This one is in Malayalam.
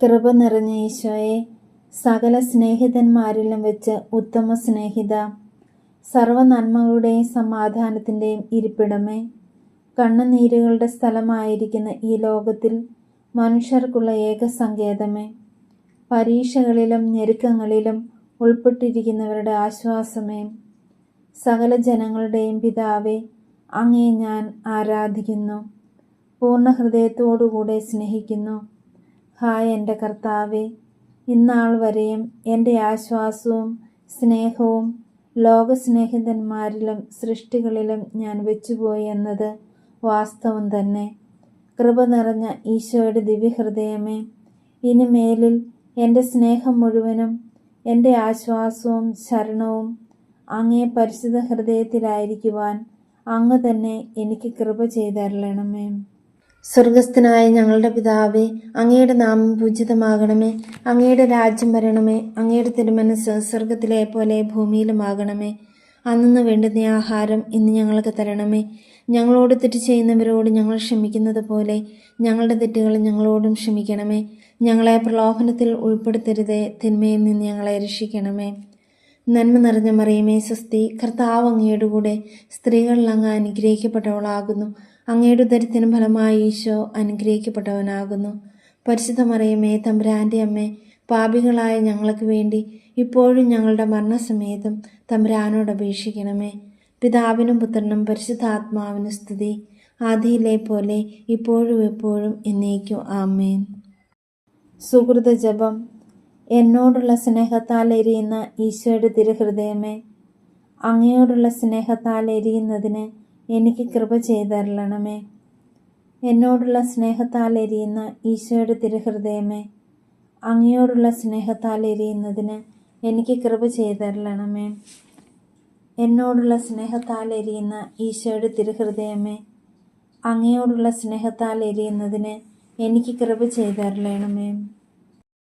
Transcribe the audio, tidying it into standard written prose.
കൃപ നിറഞ്ഞ ഈശോയെ, സകല സ്നേഹിതന്മാരിലും വെച്ച് ഉത്തമ സ്നേഹിത, സർവ്വനന്മകളുടെയും സമാധാനത്തിൻ്റെയും ഇരിപ്പിടമേ, കണ്ണുനീരുകളുടെ സ്ഥലമായിരിക്കുന്ന ഈ ലോകത്തിൽ മനുഷ്യർക്കുള്ള ഏക സങ്കേതമേ, പരീക്ഷകളിലും ഞെരുക്കങ്ങളിലും ഉൾപ്പെട്ടിരിക്കുന്നവരുടെ ആശ്വാസമേ, സകല ജനങ്ങളുടെയും പിതാവേ, അങ്ങയെ ഞാൻ ആരാധിക്കുന്നു, പൂർണ്ണ ഹൃദയത്തോടുകൂടെ സ്നേഹിക്കുന്നു. ഹായ് എൻ്റെ കർത്താവേ, ഇന്നാൾ വരെയും എൻ്റെ ആശ്വാസവും സ്നേഹവും ലോകസ്നേഹിതന്മാരിലും സൃഷ്ടികളിലും ഞാൻ വെച്ചുപോയി എന്നത് വാസ്തവം തന്നെ. കൃപ നിറഞ്ഞ ഈശോയുടെ ദിവ്യഹൃദയമേ, ഇനി മേലിൽ എൻ്റെ സ്നേഹം മുഴുവനും എൻ്റെ ആശ്വാസവും ശരണവും അങ്ങേ പരിശുദ്ധ ഹൃദയത്തിലായിരിക്കുവാൻ അങ്ങ് തന്നെ എനിക്ക് കൃപ ചെയ്തരുളണമേ. സ്വർഗസ്ഥനായ ഞങ്ങളുടെ പിതാവേ, അങ്ങയുടെ നാമം പൂജിതമാകണമേ, അങ്ങയുടെ രാജ്യം വരണമേ, അങ്ങയുടെ തിരുമനസ്സ് സ്വർഗത്തിലെ പോലെ ഭൂമിയിലുമാകണമേ. അന്നു വേണ്ടുന്ന ആഹാരം ഇന്ന് ഞങ്ങൾക്ക് തരണമേ. ഞങ്ങളോട് തെറ്റ് ചെയ്യുന്നവരോട് ഞങ്ങൾ ക്ഷമിക്കുന്നത് പോലെ ഞങ്ങളുടെ തെറ്റുകൾ ഞങ്ങളോടും ക്ഷമിക്കണമേ. ഞങ്ങളെ പ്രലോഭനത്തിൽ ഉൾപ്പെടുത്തരുതേ, തിന്മയിൽ നിന്ന് ഞങ്ങളെ രക്ഷിക്കണമേ. നന്മ നിറഞ്ഞ മറിയമേ സ്വസ്തി, കർത്താവ് അങ്ങയുടെ കൂടെ സ്ത്രീകളിൽ അങ്ങ് അനുഗ്രഹിക്കപ്പെട്ടവളാകുന്നു. അങ്ങയുടെ ഉദരത്തിന് ഫലമായി ഈശോ അനുഗ്രഹിക്കപ്പെട്ടവനാകുന്നു. പരിശുദ്ധ മറിയമേ തമ്പുരാൻ്റെ അമ്മേ, പാപികളായ ഞങ്ങൾക്ക് വേണ്ടി ഇപ്പോഴും ഞങ്ങളുടെ മരണസമയത്തും തമ്പുരാനോട് അപേക്ഷിക്കണമേ. പിതാവിനും പുത്രനും പരിശുദ്ധാത്മാവിനും സ്തുതി, ആദിയിലെ പോലെ ഇപ്പോഴും എപ്പോഴും എന്നേക്കും ആമേൻ. സുഹൃത ജപം. എന്നോടുള്ള സ്നേഹത്താൽ എരിയുന്ന ഈശോയുടെ തിരുഹൃദയമേ, അങ്ങയോടുള്ള സ്നേഹത്താൽ എരിയുന്നതിന് എനിക്ക് കൃപ ചെയ്തരുളണമേ. എന്നോടുള്ള സ്നേഹത്താൽ എരിയുന്ന ഈശോയുടെ തിരുഹൃദയമേ, അങ്ങയോടുള്ള സ്നേഹത്താൽ എരിയുന്നതിന് എനിക്ക് കൃപ ചെയ്തരുളണമേ. എന്നോടുള്ള സ്നേഹത്താൽ എരിയുന്ന ഈശോയുടെ തിരുഹൃദയമേ, അങ്ങയോടുള്ള സ്നേഹത്താൽ എരിയുന്നതിന് എനിക്ക് കൃപ ചെയ്തരുളണമേ.